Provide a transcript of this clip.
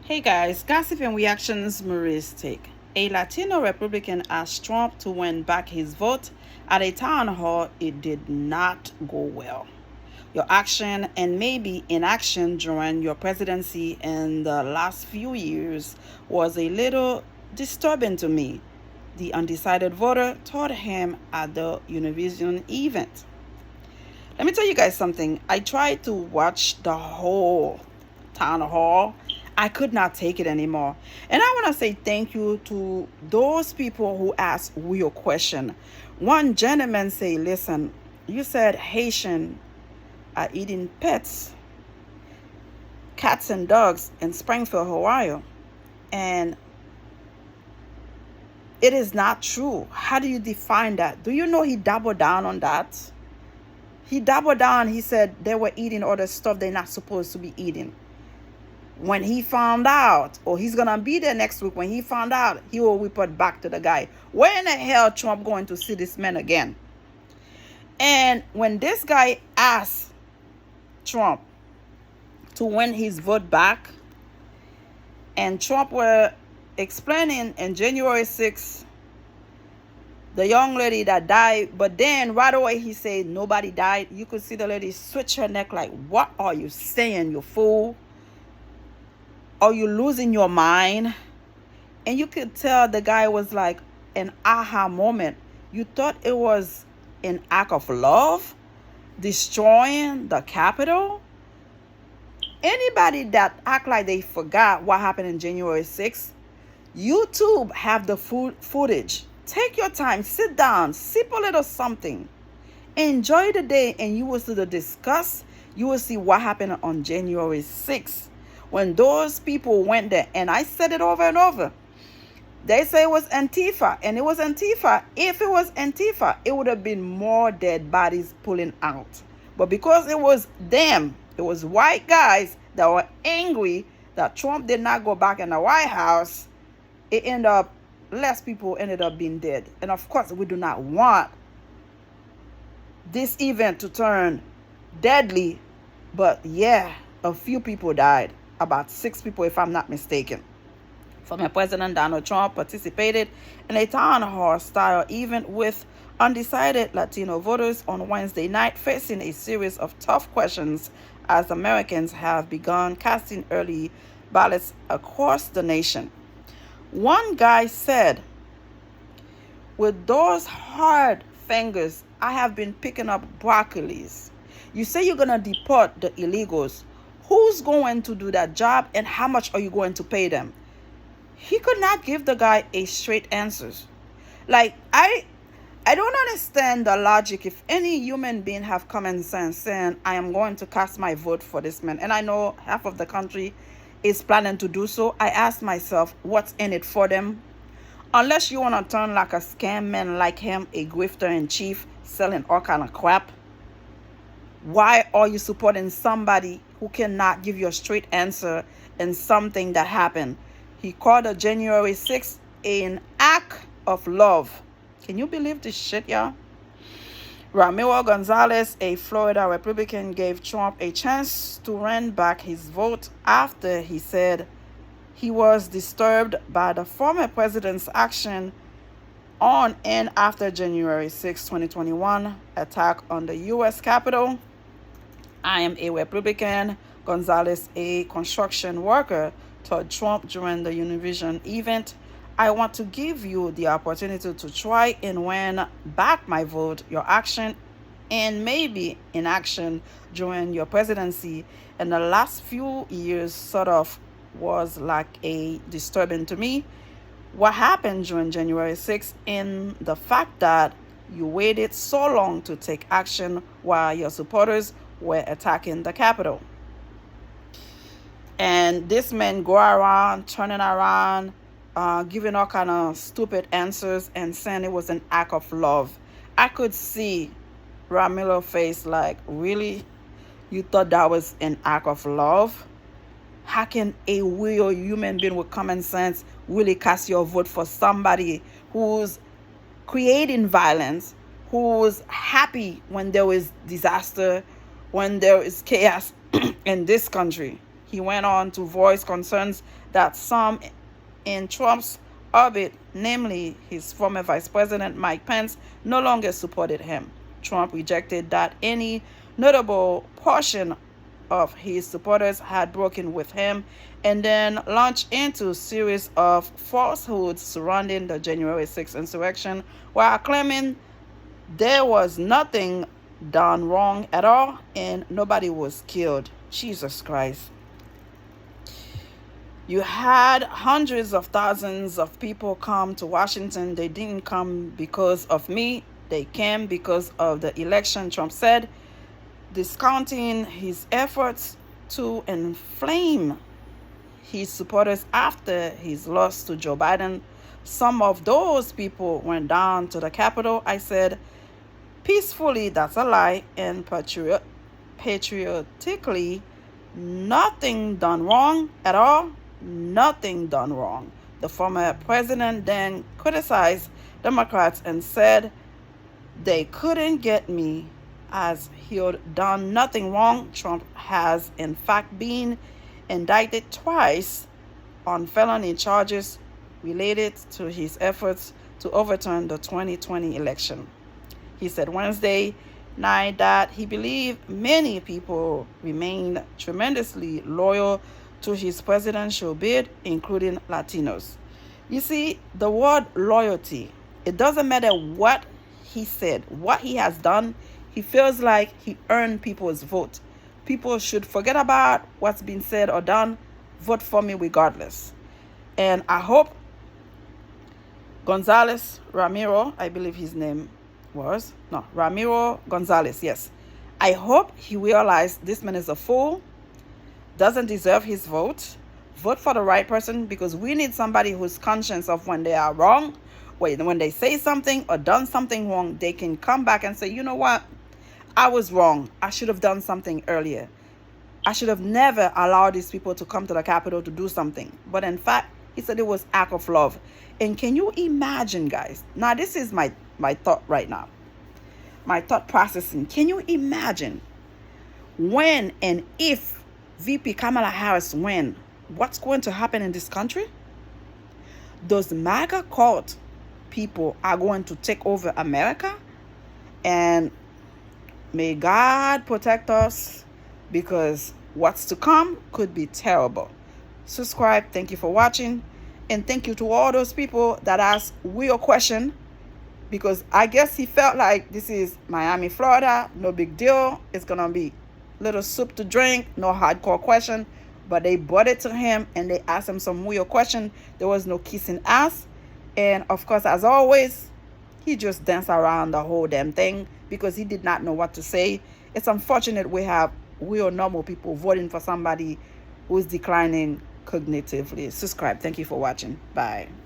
Hey guys, gossip and reactions Marie's take. A Latino Republican asked Trump to win back his vote at a town hall. It did not go well. Your action and maybe inaction during your presidency in the last few years was a little disturbing to me, the undecided voter told him at the Univision event. Let me tell you guys something. I tried to watch the whole town hall. I could not take it anymore. And I want to say thank you to those people who asked real question. One gentleman say, listen, you said Haitian are eating pets, cats and dogs in Springfield, Ohio. And it is not true. How do you define that? Do you know he doubled down on that? He doubled down. He said they were eating other stuff they're not supposed to be eating. When he found out, or he's going to be there next week, when he found out, he will report back to the guy. Where in the hell Trump going to see this man again? And when this guy asked Trump to win his vote back, and Trump were explaining in January 6th, the young lady that died, but then right away he said nobody died. You could see the lady switch her neck like, what are you saying, you fool? Are you losing your mind? And you could tell the guy was like an aha moment. You thought it was an act of love, destroying the Capitol. Anybody that act like they forgot what happened in January 6th, YouTube have the footage. Take your time, sit down, sip a little something. Enjoy the day, and you will see the discuss. You will see what happened on January 6th. When those people went there, and I said it over and over, they say it was Antifa, and it was Antifa. If it was Antifa, it would have been more dead bodies pulling out. But because it was them, it was white guys that were angry that Trump did not go back in the White House, it ended up, less people ended up being dead. And of course, we do not want this event to turn deadly, but yeah, a few people died. About 6 people, if I'm not mistaken. Former President Donald Trump participated in a town hall style event with undecided Latino voters on Wednesday night, facing a series of tough questions as Americans have begun casting early ballots across the nation. One guy said, with those hard fingers, I have been picking up broccolis. You say you're going to deport the illegals. Who's going to do that job, and how much are you going to pay them? He could not give the guy a straight answer. Like, I don't understand the logic. If any human being have common sense saying, I am going to cast my vote for this man, and I know half of the country is planning to do so, I ask myself, what's in it for them? Unless you want to turn like a scam man like him, a grifter in chief, selling all kind of crap, why are you supporting somebody who cannot give you a straight answer in something that happened? He called the January 6th an act of love. Can you believe this shit, y'all? Ramiro Gonzalez, a Florida Republican, gave Trump a chance to win back his vote after he said he was disturbed by the former president's action on and after January 6, 2021 attack on the U.S. Capitol. I am a Republican, Gonzalez, a construction worker, told Trump during the Univision event. I want to give you the opportunity to try and win back my vote. Your action and maybe inaction during your presidency in the last few years sort of was like a disturbing to me. What happened during January 6th in the fact that you waited so long to take action while your supporters were attacking the Capitol. And this man go around, turning around, giving all kind of stupid answers and saying it was an act of love. I could see Ramiro's face like, really? You thought that was an act of love? How can a real human being with common sense really cast your vote for somebody who's creating violence, who's happy when there is disaster, when there is chaos in this country? He went on to voice concerns that some in Trump's orbit, namely his former Vice President Mike Pence, no longer supported him. Trump rejected that any notable portion of his supporters had broken with him, and then launched into a series of falsehoods surrounding the January 6th insurrection, while claiming there was nothing done wrong at all and nobody was killed. Jesus Christ. You had hundreds of thousands of people come to Washington. They didn't come because of me. They came because of the election, Trump said, discounting his efforts to inflame his supporters after his loss to Joe Biden. Some of those people went down to the Capitol. I said, peacefully, that's a lie, and patriotically, nothing done wrong at all. Nothing done wrong. The former president then criticized Democrats and said they couldn't get me as he had done nothing wrong. Trump has in fact been indicted twice on felony charges related to his efforts to overturn the 2020 election. He said Wednesday night that he believed many people remain tremendously loyal to his presidential bid, including Latinos. You see, the word loyalty, it doesn't matter what he said, what he has done, he feels like he earned people's vote. People should forget about what's been said or done, vote for me regardless. And I hope Ramiro, I believe his name was, no, Ramiro Gonzalez, yes. I hope he realized this man is a fool, doesn't deserve his vote. Vote for the right person, because we need somebody who's conscious of when they are wrong. When they say something or done something wrong, they can come back and say, you know what? I was wrong. I should have done something earlier. I should have never allowed these people to come to the Capitol to do something. But in fact, he said it was act of love. And can you imagine, guys? Now, this is my thought right now. My thought processing. Can you imagine when and if VP Kamala Harris win, what's going to happen in this country? Those MAGA cult people are going to take over America, and may God protect us, because what's to come could be terrible. Subscribe. Thank you for watching, and thank you to all those people that asked real question, because I guess he felt like this is Miami, Florida, no big deal, it's gonna be little soup to drink, no hardcore question. But they brought it to him and they asked him some real question. There was no kissing ass. And of course, as always, he just danced around the whole damn thing because he did not know what to say. It's unfortunate we have real normal people voting for somebody who's declining cognitively. Subscribe. Thank you for watching. Bye.